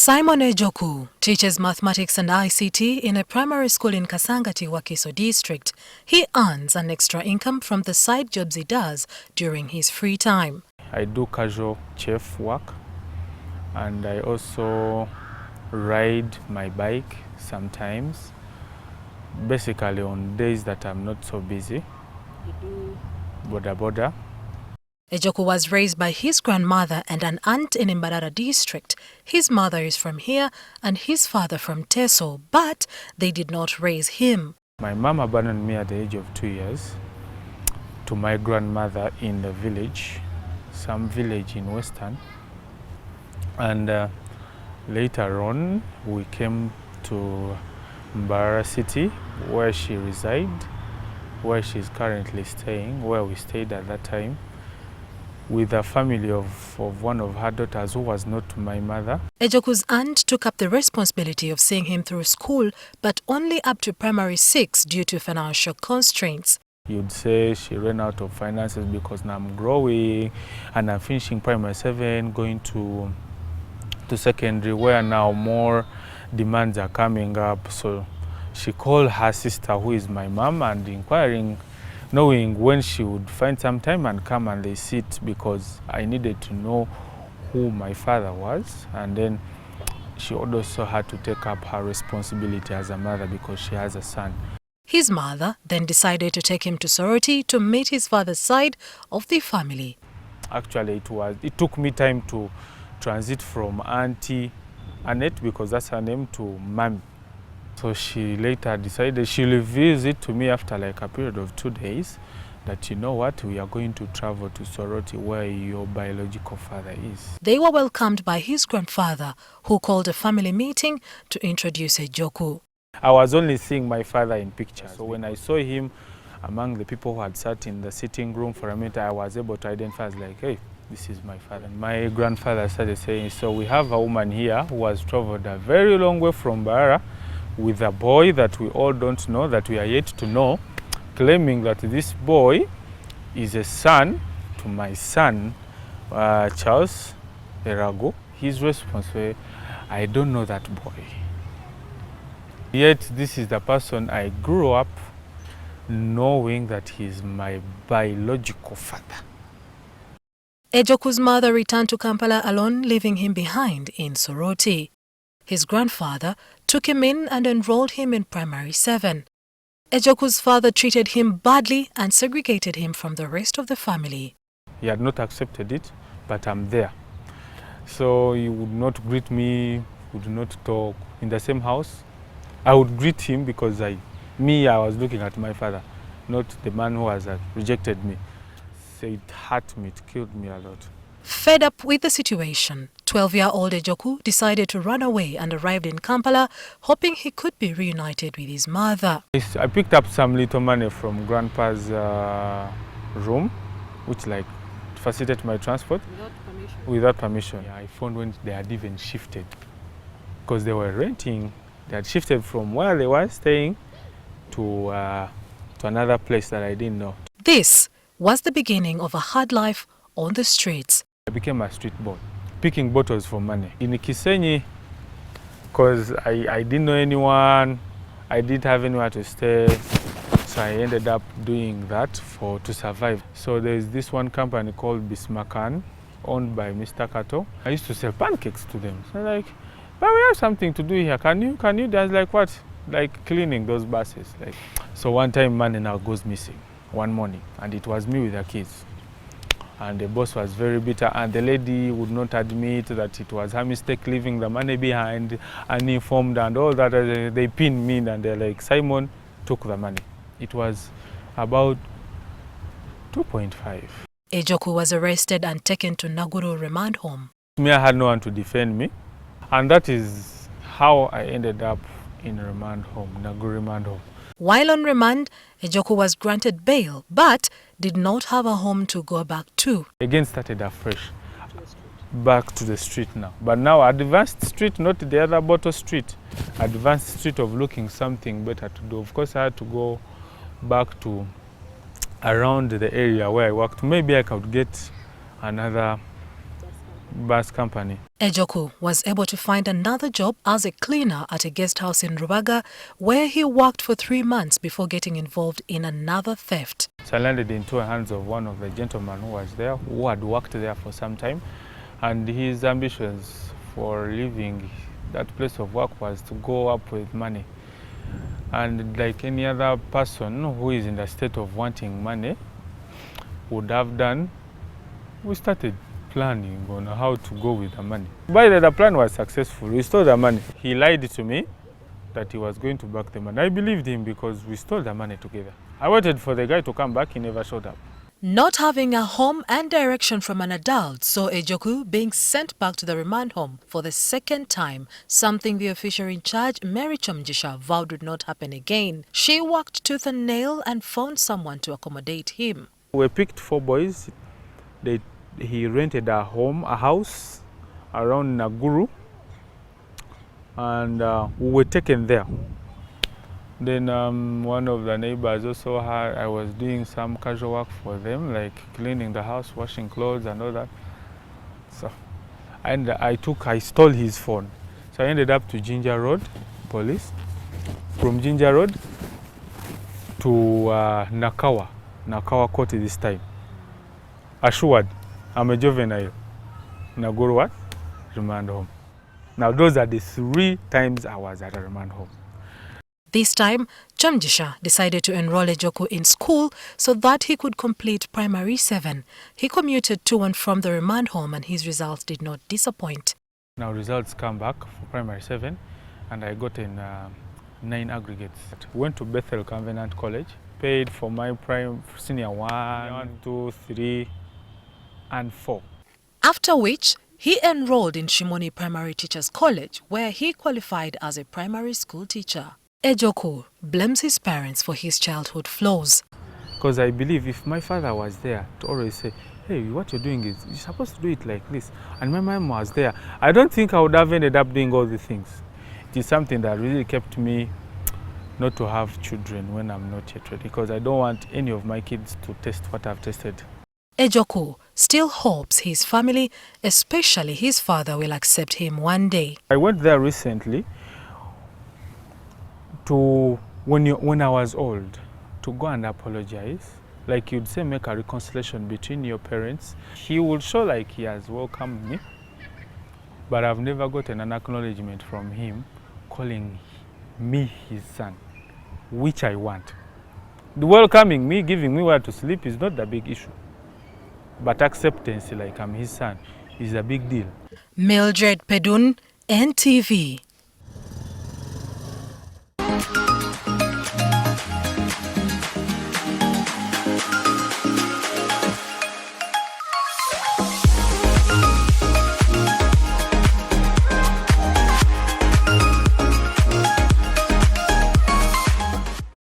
Simon Ejoku teaches mathematics and ICT in a primary school in Kasangati, Wakiso district. He earns an extra income from the side jobs he does during his free time. I do casual chef work, and I also ride my bike sometimes, basically on days that I'm not so busy. You do boda. Ejoku was raised by his grandmother and an aunt in Mbarara district. His mother is from here and his father from Teso, but they did not raise him. My mom abandoned me at the age of 2 years to my grandmother in the village, some village in Western. And later on, we came to Mbarara city, where she resides, where she's currently staying, where we stayed at that time, with a family of one of her daughters who was not my mother. Ejoku's aunt took up the responsibility of seeing him through school, but only up to primary 6 due to financial constraints. You'd say she ran out of finances because now I'm growing and I'm finishing primary 7, going to secondary, where now more demands are coming up. So she called her sister, who is my mom, and inquiring, knowing when she would find some time and come and they sit, because I needed to know who my father was. And then she also had to take up her responsibility as a mother because she has a son. His mother then decided to take him to Soroti to meet his father's side of the family. Actually, it took me time to transit from Auntie Annette, because that's her name, to Mami. So she later decided she'll visit to me after like a period of 2 days, that you know what, we are going to travel to Soroti, where your biological father is. They were welcomed by his grandfather, who called a family meeting to introduce Ejoku. I was only seeing my father in pictures. So when I saw him among the people who had sat in the sitting room for a minute, I was able to identify, I was like, hey, this is my father. My grandfather started saying, so we have a woman here who has traveled a very long way from Mbarara with a boy that we all don't know, that we are yet to know, claiming that this boy is a son to my son, Charles Erago. His response was, I don't know that boy. Yet this is the person I grew up knowing that he is my biological father. Ejoku's mother returned to Kampala alone, leaving him behind in Soroti. His grandfather took him in and enrolled him in primary 7. Ejoku's father treated him badly and segregated him from the rest of the family. He had not accepted it, but I'm there. So he would not greet me, would not talk in the same house. I would greet him because I was looking at my father, not the man who has rejected me. So it hurt me, it killed me a lot. Fed up with the situation, 12-year-old Ejoku decided to run away and arrived in Kampala, hoping he could be reunited with his mother. I picked up some little money from Grandpa's room, which like facilitated my transport. Without permission. Yeah, I found when they had even shifted, because they were renting. They had shifted from where they were staying to another place that I didn't know. This was the beginning of a hard life on the streets. I became a street boy, picking bottles for money. In Kisenyi, because I didn't know anyone, I didn't have anywhere to stay, so I ended up doing that to survive. So there's this one company called Bismakan, owned by Mr. Kato. I used to sell pancakes to them. So like, but we have something to do here. Can you? There's like what? Like cleaning those buses. Like, so one time money now goes missing one morning, and it was me with the kids. And the boss was very bitter, and the lady would not admit that it was her mistake leaving the money behind, uninformed and all that. They pinned me and they're like, Simon took the money. It was about 2.5. Ejoku was arrested and taken to Naguru remand home. I had no one to defend me, and that is how I ended up in remand home, Naguru remand home. While on remand, Ejoku was granted bail, but did not have a home to go back to. Again started afresh, back to the street now. But now advanced street, not the other bottle street. Advanced street of looking something better to do. Of course, I had to go back to around the area where I worked. Maybe I could get another bus company. Ejoku was able to find another job as a cleaner at a guest house in Rubaga, where he worked for 3 months before getting involved in another theft. So I landed into the hands of one of the gentlemen who was there, who had worked there for some time, and his ambitions for leaving that place of work was to go up with money. And like any other person who is in the state of wanting money would have done, we started planning on how to go with the money. By the plan was successful. We stole the money. He lied to me that he was going to back the money. I believed him because we stole the money together. I waited for the guy to come back. He never showed up. Not having a home and direction from an adult saw Ejoku being sent back to the remand home for the second time, something the official in charge, Mary Chamjisha, vowed would not happen again. She worked tooth and nail and found someone to accommodate him. We picked 4 boys. He rented a house around Naguru, and we were taken there. Then one of the neighbors also had, I was doing some casual work for them, like cleaning the house, washing clothes and all that. So, and I stole his phone. So I ended up to Ginger Road police. From Ginger Road to Nakawa court this time. Assured, I'm a juvenile. Now go to what? Remand home. Now those are the 3 times I was at a remand home. This time, Chamjisha decided to enroll Ejoku in school so that he could complete primary 7. He commuted to and from the remand home and his results did not disappoint. Now results come back for primary 7 and I got in 9 aggregates. Went to Bethel Covenant College, paid for my senior 1, 2, 3 and 4. After which, he enrolled in Shimoni Primary Teachers College, where he qualified as a primary school teacher. Ejoku blames his parents for his childhood flaws. Because I believe if my father was there to always say, hey, what you're doing is, you're supposed to do it like this, and my mom was there, I don't think I would have ended up doing all the things. It is something that really kept me not to have children when I'm not yet ready, because I don't want any of my kids to test what I've tested. Ejoku still hopes his family, especially his father, will accept him one day. I went there recently to, when I was old, to go and apologize. Like you'd say, make a reconciliation between your parents. He would show like he has welcomed me, but I've never gotten an acknowledgement from him calling me his son, which I want. The welcoming me, giving me where to sleep is not the big issue. But acceptance, like I'm his son, is a big deal. MILDRED PEDUN, NTV.